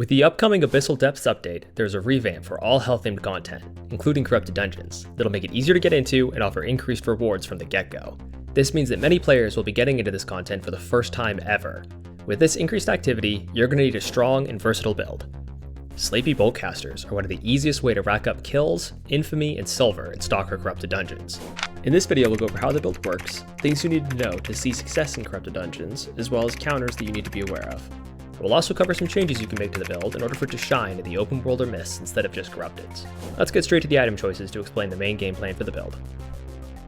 With the upcoming Abyssal Depths update, there's a revamp for all health-themed content, including corrupted dungeons, that'll make it easier to get into and offer increased rewards from the get-go. This means that many players will be getting into this content for the first time ever. With this increased activity, you're going to need a strong and versatile build. Sleepy Boltcasters are one of the easiest way to rack up kills, infamy, and silver in stalker corrupted dungeons. In this video, we'll go over how the build works, things you need to know to see success in corrupted dungeons, as well as counters that you need to be aware of. We'll also cover some changes you can make to the build in order for it to shine in the open world or mists instead of just corrupteds. Let's get straight to the item choices to explain the main game plan for the build.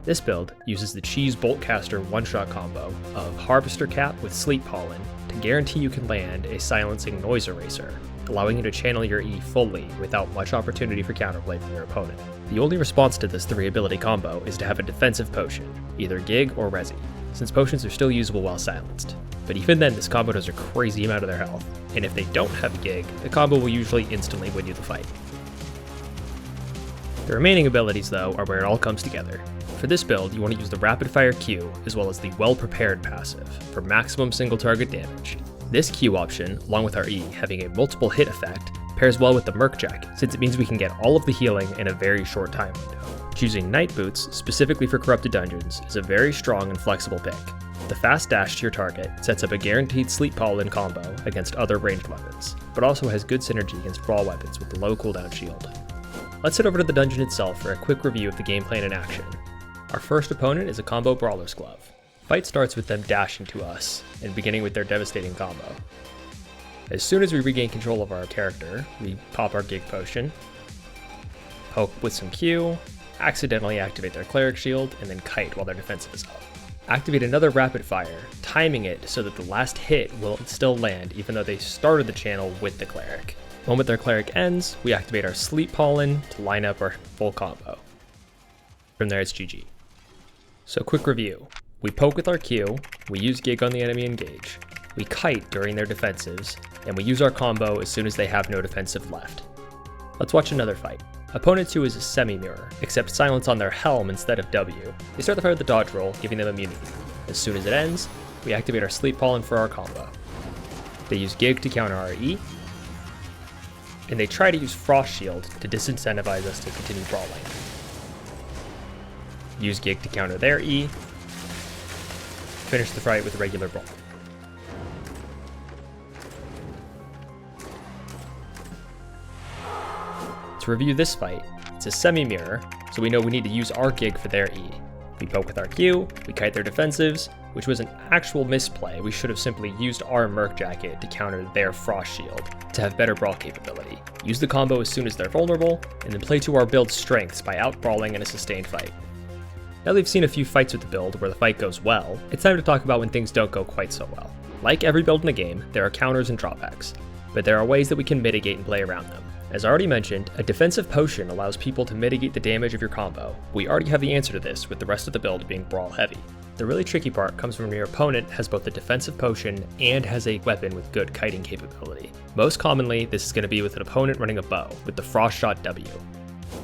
This build uses the Cheese Boltcaster one-shot combo of Harvester Cap with Sleep Pollen to guarantee you can land a silencing noise eraser, allowing you to channel your E fully without much opportunity for counterplay from your opponent. The only response to this 3-ability combo is to have a defensive potion, either Gig or Resi, since potions are still usable while silenced. But even then, this combo does a crazy amount of their health, and if they don't have Gig, the combo will usually instantly win you the fight. The remaining abilities, though, are where it all comes together. For this build, you want to use the Rapid Fire Q, as well as the Well Prepared passive, for maximum single target damage. This Q option, along with our E having a multiple hit effect, pairs well with the Merc Jacket, since it means we can get all of the healing in a very short time window. Choosing Night Boots, specifically for corrupted dungeons, is a very strong and flexible pick. The fast dash to your target sets up a guaranteed Sleep Pollen combo against other ranged weapons, but also has good synergy against brawl weapons with the low cooldown shield. Let's head over to the dungeon itself for a quick review of the game plan in action. Our first opponent is a combo Brawler's Glove. Fight starts with them dashing to us, and beginning with their devastating combo. As soon as we regain control of our character, we pop our Gig Potion, poke with some Q, accidentally activate their Cleric Shield, and then kite while their defensive is up. Activate another Rapid Fire, timing it so that the last hit will still land even though they started the channel with the Cleric. The moment their Cleric ends, we activate our Sleep Pollen to line up our full combo. From there, it's GG. So quick review. We poke with our Q, we use Gig on the enemy engage, we kite during their defensives, and we use our combo as soon as they have no defensive left. Let's watch another fight. Opponent 2 is a semi-mirror, except silence on their helm instead of W. They start the fight with the dodge roll, giving them immunity. As soon as it ends, we activate our Sleep Pollen for our combo. They use Gig to counter our E, and they try to use Frost Shield to disincentivize us to continue brawling. Use Gig to counter their E, finish the fight with a regular brawl. To review this fight, it's a semi-mirror, so we know we need to use our Gig for their E. We poke with our Q, we kite their defensives, which was an actual misplay. We should have simply used our Merc Jacket to counter their Frost Shield to have better brawl capability. Use the combo as soon as they're vulnerable, and then play to our build's strengths by out-brawling in a sustained fight. Now that we've seen a few fights with the build where the fight goes well, it's time to talk about when things don't go quite so well. Like every build in the game, there are counters and drawbacks, but there are ways that we can mitigate and play around them. As already mentioned, a defensive potion allows people to mitigate the damage of your combo. We already have the answer to this with the rest of the build being brawl heavy. The really tricky part comes from when your opponent has both a defensive potion and has a weapon with good kiting capability. Most commonly, this is going to be with an opponent running a bow with the Frost Shot W.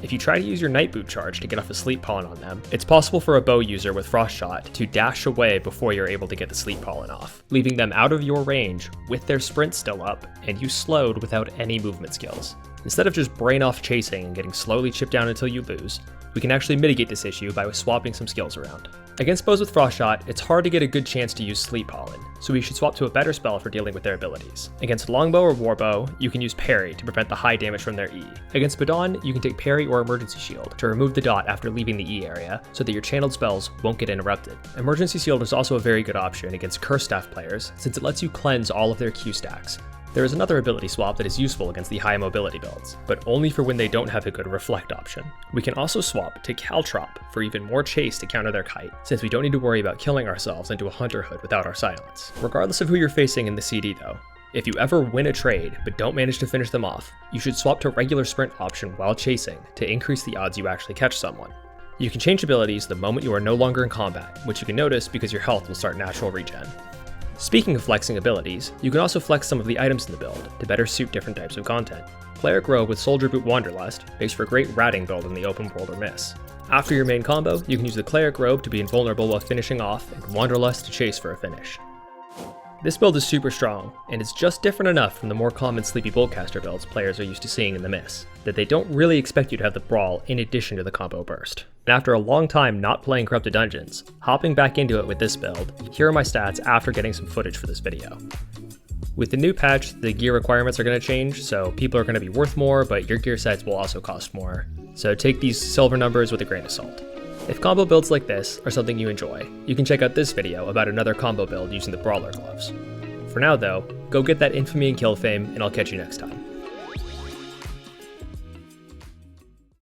If you try to use your Night Boot charge to get off a Sleep Pollen on them, it's possible for a bow user with Frost Shot to dash away before you're able to get the Sleep Pollen off, leaving them out of your range with their sprint still up, and you slowed without any movement skills. Instead of just brain off chasing and getting slowly chipped down until you lose, we can actually mitigate this issue by swapping some skills around. Against bows with Frost Shot, it's hard to get a good chance to use Sleep Pollen, so we should swap to a better spell for dealing with their abilities. Against Longbow or Warbow, you can use Parry to prevent the high damage from their E. Against Badon, you can take Parry or Emergency Shield to remove the dot after leaving the E area, so that your channeled spells won't get interrupted. Emergency Shield is also a very good option against Curse Staff players, since it lets you cleanse all of their Q stacks. There is another ability swap that is useful against the high mobility builds, but only for when they don't have a good reflect option. We can also swap to Caltrop for even more chase to counter their kite, since we don't need to worry about killing ourselves into a Hunter Hood without our silence. Regardless of who you're facing in the CD though, if you ever win a trade but don't manage to finish them off, you should swap to regular sprint option while chasing to increase the odds you actually catch someone. You can change abilities the moment you are no longer in combat, which you can notice because your health will start natural regen. Speaking of flexing abilities, you can also flex some of the items in the build to better suit different types of content. Cleric Robe with Soldier Boot Wanderlust makes for a great ratting build in the open world or miss. After your main combo, you can use the Cleric Robe to be invulnerable while finishing off, and Wanderlust to chase for a finish. This build is super strong, and it's just different enough from the more common sleepy Boltcaster builds players are used to seeing in the Miss, that they don't really expect you to have the brawl in addition to the combo burst. And after a long time not playing Corrupted Dungeons, hopping back into it with this build, here are my stats after getting some footage for this video. With the new patch, the gear requirements are going to change, so people are going to be worth more, but your gear sets will also cost more. So take these silver numbers with a grain of salt. If combo builds like this are something you enjoy, you can check out this video about another combo build using the Brawler gloves. For now though, go get that infamy and kill fame, and I'll catch you next time.